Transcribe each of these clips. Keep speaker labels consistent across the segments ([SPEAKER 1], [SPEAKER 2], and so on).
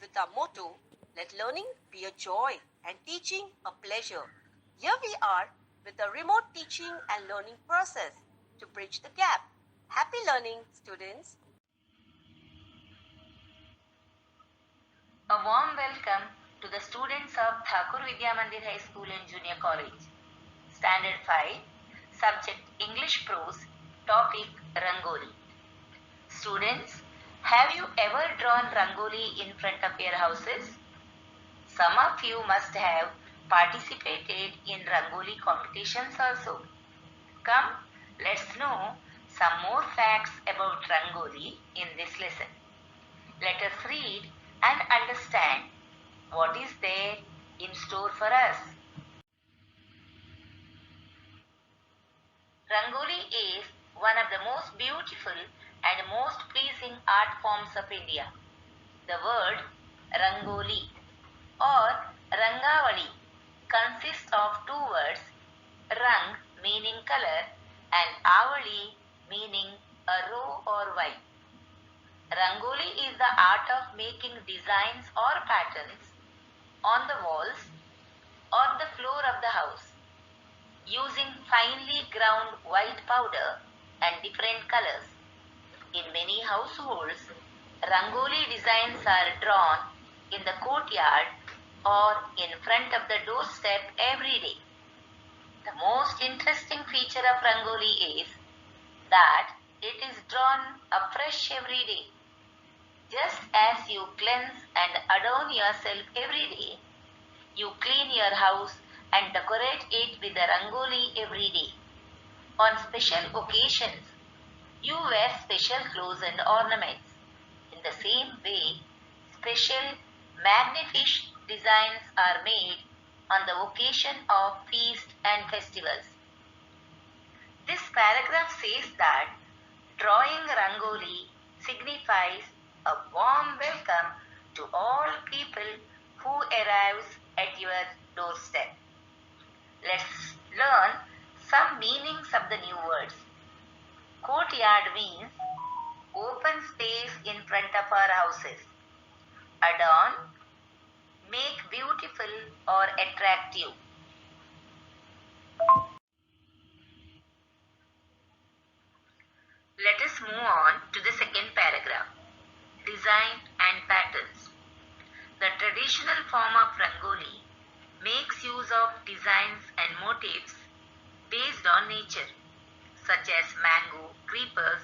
[SPEAKER 1] with our motto, let learning be a joy and teaching a pleasure. Here we are with a remote teaching and learning process to bridge the gap. Happy learning, students.
[SPEAKER 2] A warm welcome to the students of Thakur Vidya Mandir High School and Junior College. Standard 5, subject English Prose, topic Rangoli. Students, have you ever drawn Rangoli in front of your houses? Some of you must have participated in Rangoli competitions also. Come, let's know some more facts about Rangoli in this lesson. Let us read and understand what is there in store for us. Rangoli is one of the most beautiful and most pleasing art forms of India. The word Rangoli or Rangavali consists of two words, Rang meaning color and Avali meaning a row or Y. Rangoli is the art of making designs or patterns on the walls or the floor of the house using finely ground white powder and different colors. In many households, Rangoli designs are drawn in the courtyard or in front of the doorstep every day. The most interesting feature of Rangoli is that it is drawn afresh every day. Just as you cleanse and adorn yourself every day, you clean your house and decorate it with a Rangoli every day. On special occasions, you wear special clothes and ornaments. In the same way, special magnificent designs are made on the occasion of feasts and festivals. This paragraph says that drawing Rangoli signifies a warm welcome to all people who arrives at your doorstep. Let's learn some meanings of the new words. Courtyard means open space in front of our houses. Adorn, make beautiful or attractive. Let us move on to the second paragraph. Design and patterns. The traditional form of Rangoli makes use of designs and motifs based on nature, such as mango, creepers,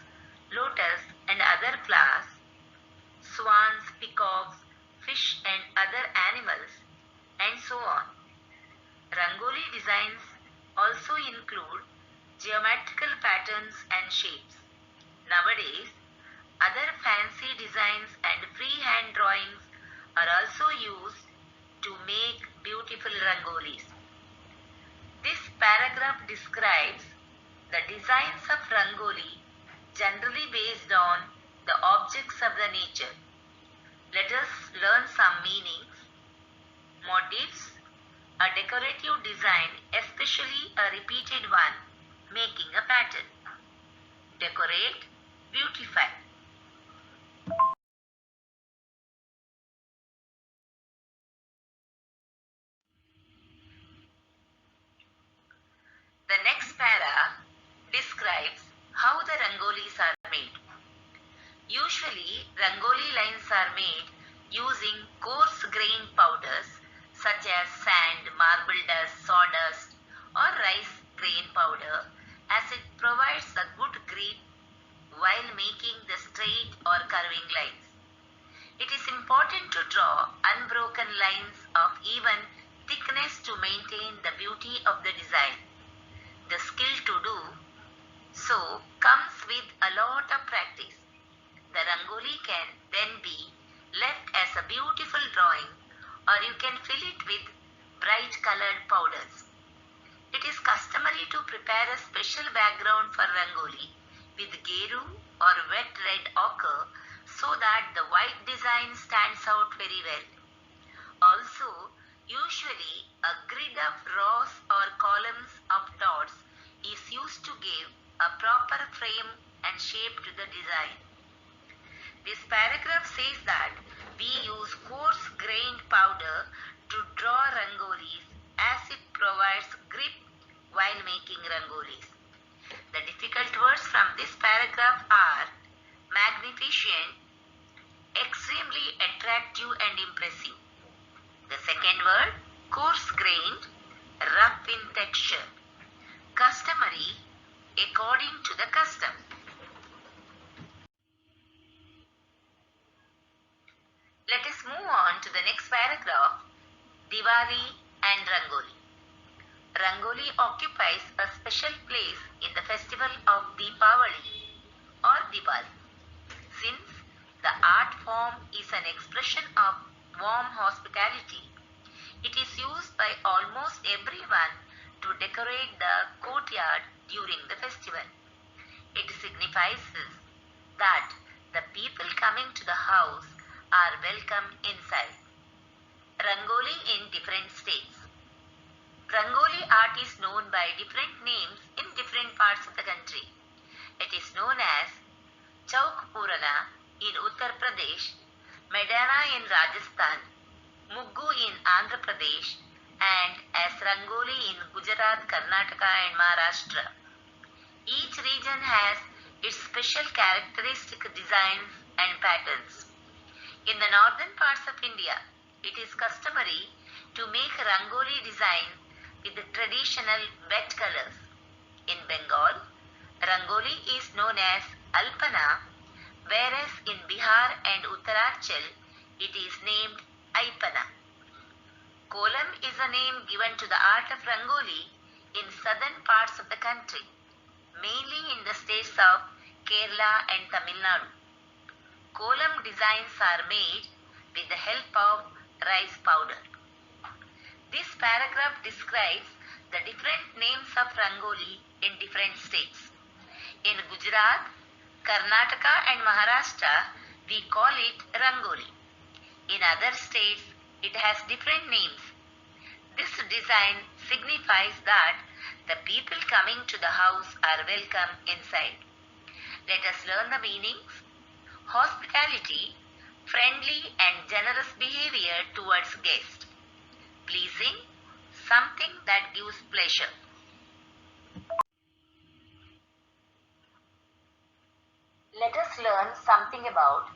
[SPEAKER 2] lotus and other flowers, swans, peacocks, fish and other animals, and so on. Rangoli designs also include geometrical patterns and shapes. Nowadays, other fancy designs and freehand drawings are also used to make beautiful rangolis. This paragraph describes the designs of rangoli generally based on the objects of the nature. Let us learn some meanings. Motifs, a decorative design, especially a repeated one, making a pattern. Decorate, beautify. The next para describes how the rangolis are made. Usually, rangoli lines are made using coarse grained powders such as sand, marble dust, sawdust or rice grain powder, as it provides a good grip while making the straight or curving lines. It is important to draw unbroken lines of even thickness to maintain the beauty of the design. The skill to do so comes with a lot of practice. The rangoli can then be left as a beautiful drawing or you can fill it with bright colored powders. It is customary to prepare a special background for rangoli with geru or wet red ochre so that the white design stands out very well. Also, usually a grid of rows or columns of dots is used to give a proper frame and shape to the design. This paragraph says that We use coarse grained powder to draw rangolis as it provides grip while making rangolis. The difficult words from this paragraph are magnificent, extremely attractive and impressive. The second word, coarse grained, rough in texture, customary, according to the custom. Let us move on to the next paragraph, Diwali and Rangoli. Rangoli occupies a special place in the festival of Deepavali or Diwali. Since the art form is an expression of warm hospitality, it is used by almost everyone to decorate the courtyard during the festival. It signifies that the people coming to the house are welcome inside. Rangoli in different states. Rangoli art is known by different names in different parts of the country. It is known as Chauk Purana in Uttar Pradesh, Medana in Rajasthan, Muggu in Andhra Pradesh, and as Rangoli in Gujarat, Karnataka and Maharashtra. Each region has its special characteristic designs and patterns. In the northern parts of India, it is customary to make Rangoli designs with the traditional wet colors. In Bengal, Rangoli is known as Alpana, whereas in Bihar and Uttarachal, it is named Aipana. Kolam is a name given to the art of Rangoli in southern parts of the country, mainly in the states of Kerala and Tamil Nadu. Kolam designs are made with the help of rice powder. This paragraph describes the different names of Rangoli in different states. In Gujarat, Karnataka and Maharashtra, we call it Rangoli. In other states, it has different names. This design signifies that the people coming to the house are welcome inside. Let us learn the meanings. Hospitality, friendly and generous behavior towards guests. Pleasing, something that gives pleasure. Let us learn something about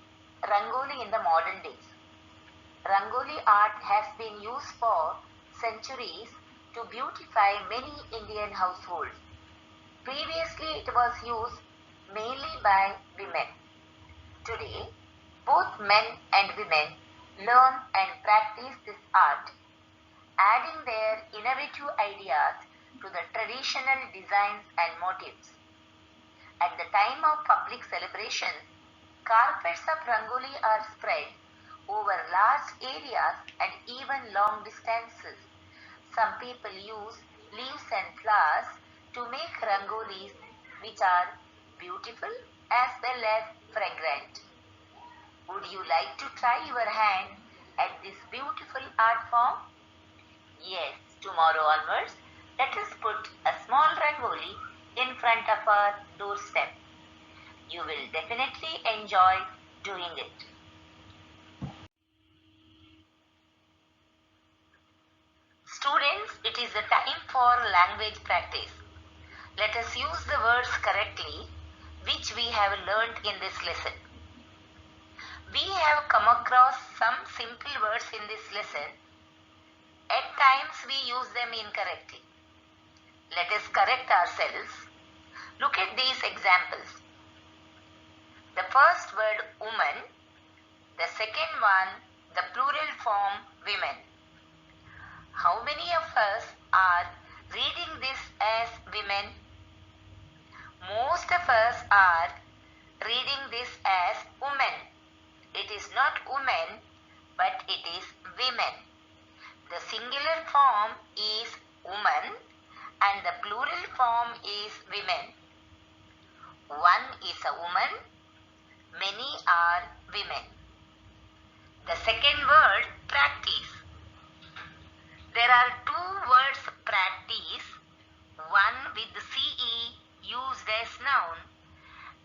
[SPEAKER 2] Rangoli in the modern days. Rangoli art has been used for centuries to beautify many Indian households. Previously, it was used mainly by women. Today, both men and women learn and practice this art, adding their innovative ideas to the traditional designs and motifs. At the time of public celebrations, carpets of Rangoli are spread over large areas and even long distances. Some people use leaves and flowers to make rangolis, which are beautiful as well as fragrant. Would you like to try your hand at this beautiful art form? Yes, tomorrow onwards, let us put a small rangoli in front of our doorstep. You will definitely enjoy doing it. Students, it is the time for language practice. Let us use the words correctly which we have learnt in this lesson. We have come across some simple words in this lesson. At times we use them incorrectly. Let us correct ourselves. Look at these examples. The first word woman, the second one the plural form women. How many of us are reading this as women? Most of us are reading this as women. It is not women, but it is women. The singular form is woman and the plural form is women. One is a woman, many are women. The second word, practice. There are two words practice, one with CE used as noun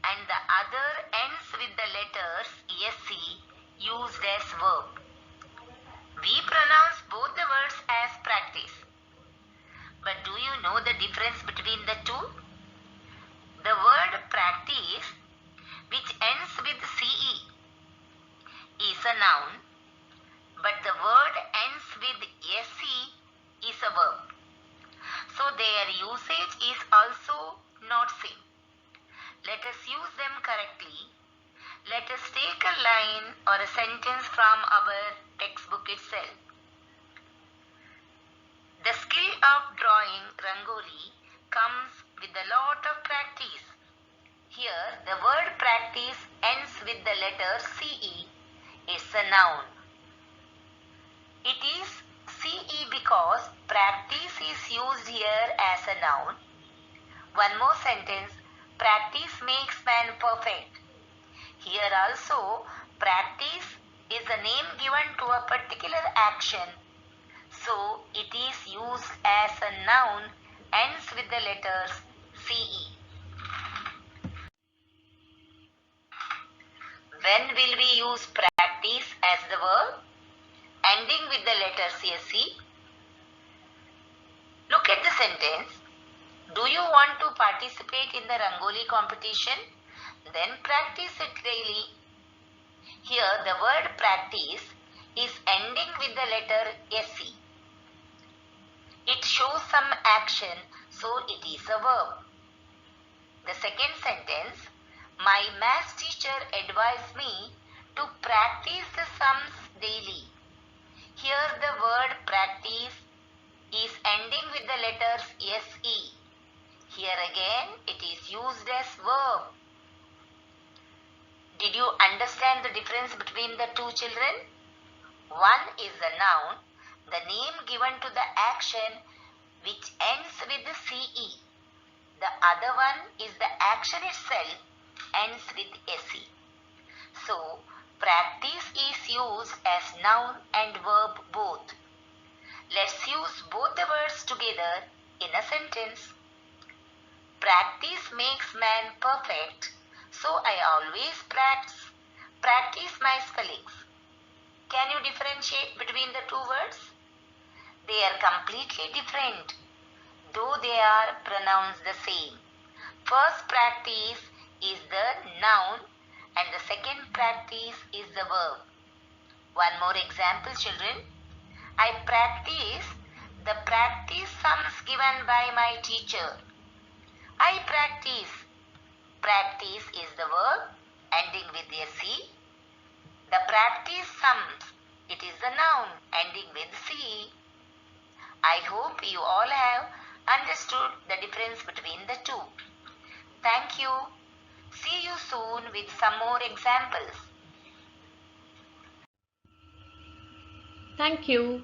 [SPEAKER 2] and the other ends with the letters SC used as verb. We pronounce both the words as practice. But do you know the difference between the two? The word practice, which ends with CE, is a noun, but the word ends with SE is a verb. So their usage is also not same. Let us use them correctly. Let us take a line or a sentence from our textbook itself. The skill of drawing Rangoli comes with a lot of practice. Here, the word practice ends with the letter CE. It's a noun. It is CE because practice is used here as a noun. One more sentence. Practice makes man perfect. Here also, practice is a name given to a particular action. So, it is used as a noun, ends with the letters CE. When will we use practice as the verb? Ending with the letter SE. Look at the sentence. Do you want to participate in the Rangoli competition? Then practice it daily. Here the word practice is ending with the letter SE. It shows some action, so it is a verb. The second sentence, my maths teacher advised me to practice the sums daily. Here the word practice is ending with the letters SE. Here again it is used as verb. Did you understand the difference between the two children? One is a noun, the name given to the action which ends with the CE. The other one is the action itself, ends with SE. So, practice is used as noun and verb both. Let's use both the words together in a sentence. Practice makes man perfect, so I always practice my spellings. Can you differentiate between the two words? They are completely different, though they are pronounced the same. First practice is the noun and the second practice is the verb. One more example, children. I practice the practice sums given by my teacher. I practice. Practice is the verb ending with SE. The practice sums. It is the noun ending with CE. I hope you all have understood the difference between the two. Thank you. See you soon with some more examples.
[SPEAKER 3] Thank you.